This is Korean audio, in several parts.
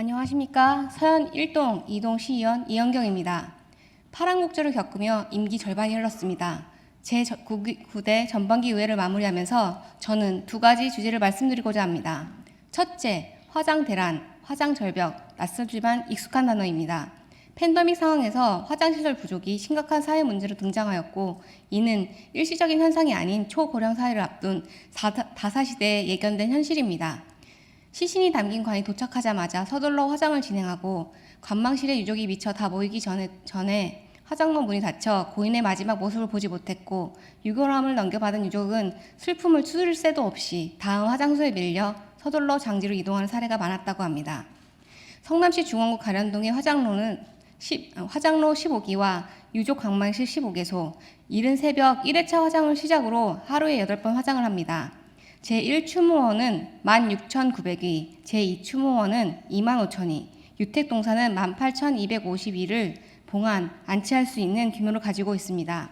안녕하십니까. 서현 1동 2동 시의원 이현경입니다. 파란국조를 겪으며 임기 절반이 흘렀습니다. 제9대 전반기 의회를 마무리하면서 저는 두 가지 주제를 말씀드리고자 합니다. 첫째, 화장 대란, 화장 절벽, 낯설지만 익숙한 단어입니다. 팬데믹 상황에서 화장시설 부족이 심각한 사회 문제로 등장하였고, 이는 일시적인 현상이 아닌 초고령 사회를 앞둔 다사시대에 예견된 현실입니다. 시신이 담긴 관이 도착하자마자 서둘러 화장을 진행하고 관망실에 유족이 미쳐 다 모이기 전에 화장로 문이 닫혀 고인의 마지막 모습을 보지 못했고, 유골함을 넘겨받은 유족은 슬픔을 추스릴 새도 없이 다음 화장소에 밀려 서둘러 장지로 이동하는 사례가 많았다고 합니다. 성남시 중원구 가련동의 화장로 15기와 유족 관망실 15개소, 이른 새벽 1회차 화장을 시작으로 하루에 8번 화장을 합니다. 제1추모원은 16,900위, 제2추모원은 25,000위, 유택동사는 18,252를 봉안, 안치할 수 있는 규모를 가지고 있습니다.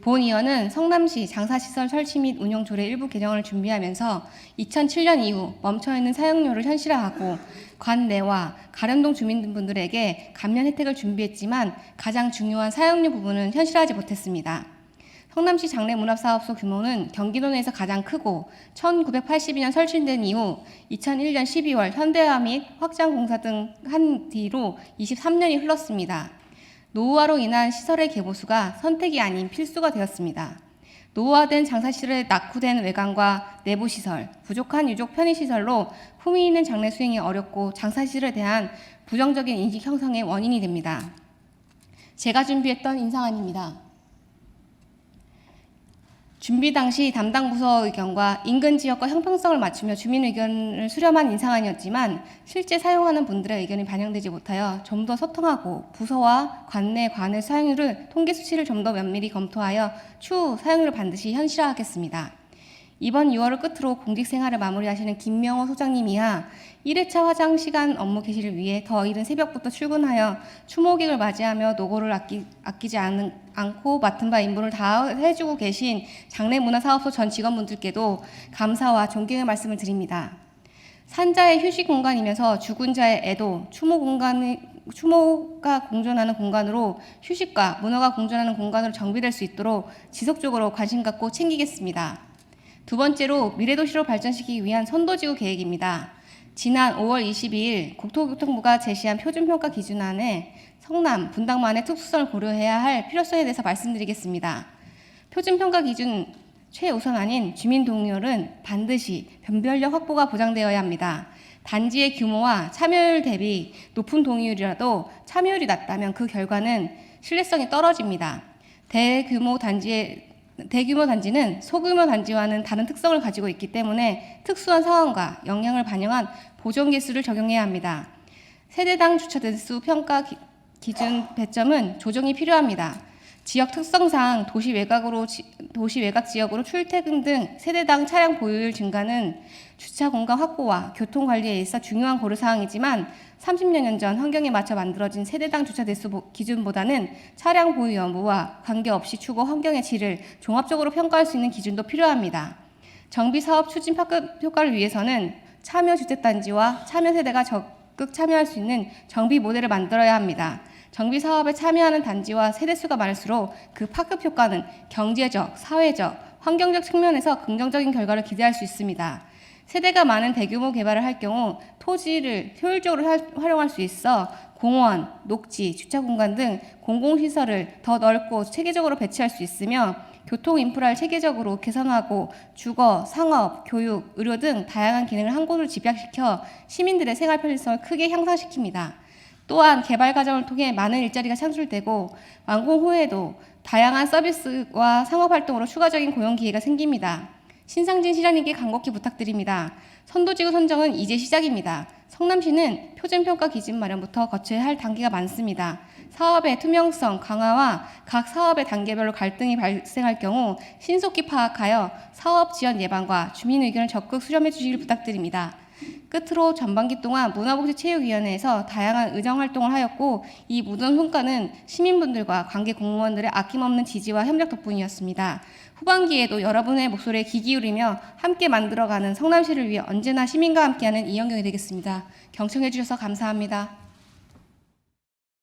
본의원은 성남시 장사시설 설치 및 운영 조례 일부 개정을 준비하면서 2007년 이후 멈춰있는 사용료를 현실화하고 관 내와 가련동 주민분들에게 감면 혜택을 준비했지만 가장 중요한 사용료 부분은 현실화하지 못했습니다. 성남시 장례문화사업소 규모는 경기도 내에서 가장 크고 1982년 설치된 이후 2001년 12월 현대화 및 확장 공사 등 한 뒤로 23년이 흘렀습니다. 노후화로 인한 시설의 개보수가 선택이 아닌 필수가 되었습니다. 노후화된 장사시설의 낙후된 외관과 내부 시설, 부족한 유족 편의시설로 품위 있는 장례 수행이 어렵고 장사시설에 대한 부정적인 인식 형성의 원인이 됩니다. 제가 준비했던 인상안입니다. 준비 당시 담당 부서 의견과 인근 지역과 형평성을 맞추며 주민 의견을 수렴한 인상안이었지만 실제 사용하는 분들의 의견이 반영되지 못하여 좀 더 소통하고 부서와 관내 관의 사용률을 통계 수치를 좀 더 면밀히 검토하여 추후 사용률을 반드시 현실화하겠습니다. 이번 6월을 끝으로 공직 생활을 마무리하시는 김명호 소장님 이하 1회차 화장 시간 업무 개시를 위해 더 이른 새벽부터 출근하여 추모객을 맞이하며 노고를 아끼지 않고 맡은 바 임무를 다 해주고 계신 장례문화사업소 전 직원분들께도 감사와 존경의 말씀을 드립니다. 산자의 휴식 공간이면서 죽은 자의 애도, 추모가 공존하는 공간으로 휴식과 문화가 공존하는 공간으로 정비될 수 있도록 지속적으로 관심 갖고 챙기겠습니다. 두 번째로 미래도시로 발전시키기 위한 선도지구 계획입니다. 지난 5월 22일 국토교통부가 제시한 표준평가 기준안에 성남, 분당만의 특수성을 고려해야 할 필요성에 대해서 말씀드리겠습니다. 표준평가 기준 최우선안인 주민 동의율은 반드시 변별력 확보가 보장되어야 합니다. 단지의 규모와 참여율 대비 높은 동의율이라도 참여율이 낮다면 그 결과는 신뢰성이 떨어집니다. 대규모 단지는 소규모 단지와는 다른 특성을 가지고 있기 때문에 특수한 상황과 영향을 반영한 보정 계수를 적용해야 합니다. 세대당 주차 대수 평가 기준 배점은 조정이 필요합니다. 지역 특성상 도시 외곽 지역으로 출퇴근 등 세대당 차량 보유율 증가는 주차 공간 확보와 교통 관리에 있어 중요한 고려사항이지만 30여 년 전 환경에 맞춰 만들어진 세대당 주차 대수 기준보다는 차량 보유 여부와 관계없이 주거 환경의 질을 종합적으로 평가할 수 있는 기준도 필요합니다. 정비사업 추진 파급 효과를 위해서는 참여주택단지와 참여세대가 적극 참여할 수 있는 정비 모델을 만들어야 합니다. 정비사업에 참여하는 단지와 세대수가 많을수록 그 파급 효과는 경제적, 사회적, 환경적 측면에서 긍정적인 결과를 기대할 수 있습니다. 세대가 많은 대규모 개발을 할 경우 토지를 효율적으로 활용할 수 있어 공원, 녹지, 주차공간 등 공공시설을 더 넓고 체계적으로 배치할 수 있으며 교통 인프라를 체계적으로 개선하고 주거, 상업, 교육, 의료 등 다양한 기능을 한 곳으로 집약시켜 시민들의 생활 편의성을 크게 향상시킵니다. 또한 개발 과정을 통해 많은 일자리가 창출되고 완공 후에도 다양한 서비스와 상업활동으로 추가적인 고용 기회가 생깁니다. 신상진 시장님께 간곡히 부탁드립니다. 선도지구 선정은 이제 시작입니다. 성남시는 표준평가 기준 마련부터 거쳐야 할 단계가 많습니다. 사업의 투명성 강화와 각 사업의 단계별로 갈등이 발생할 경우 신속히 파악하여 사업 지연 예방과 주민 의견을 적극 수렴해 주시길 부탁드립니다. 끝으로 전반기 동안 문화복지체육위원회에서 다양한 의정활동을 하였고 이 묻은 성과는 시민분들과 관계 공무원들의 아낌없는 지지와 협력 덕분이었습니다. 후반기에도 여러분의 목소리에 귀 기울이며 함께 만들어가는 성남시를 위해 언제나 시민과 함께하는 이영경이 되겠습니다. 경청해 주셔서 감사합니다.